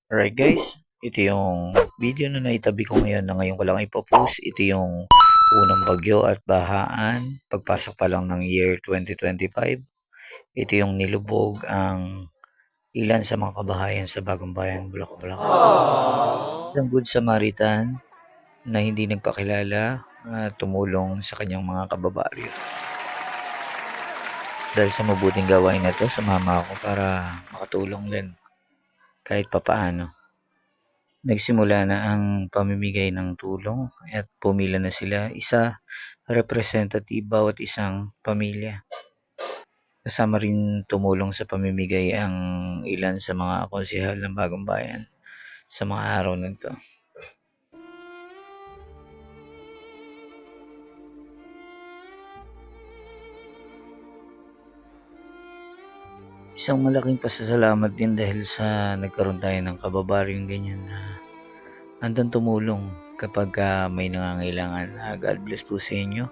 Alright guys, ito yung video na naitabi ko ngayon na ngayon ko lang ipopost. Ito yung unang bagyo at bahaan pagpasok pa lang ng year 2025. Ito yung nilubog ang ilan sa mga kabahayan sa Bagong Bayan, Bulacan, Bulacan. Isang good Samaritan na hindi nagpakilala at tumulong sa kanyang mga kababaryo. Dahil sa mabuting gawain na to, sumama ako para makatulong din kahit papaano. Nagsimula na ang pamimigay ng tulong at pumila na sila, isa representative bawat isang pamilya. Kasama rin tumulong sa pamimigay ang ilan sa mga konsehal ng Bagong Bayan sa mga araw na ito. Isang malaking pasasalamat din dahil sa nagkaroon tayo ng kababaryong ganyan na andang tumulong kapag may nangangailangan. God bless po sa inyo.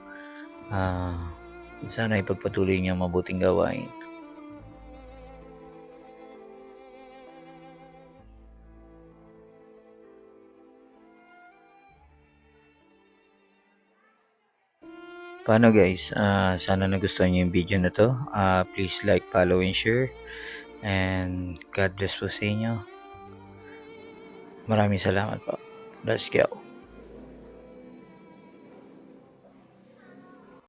Sana ipagpatuloy niyo ang mabuting gawain. Paano guys? Sana nagustuhan niyo yung video na to. Please like, follow, and share. And God bless po sa inyo. Maraming salamat po. Let's go.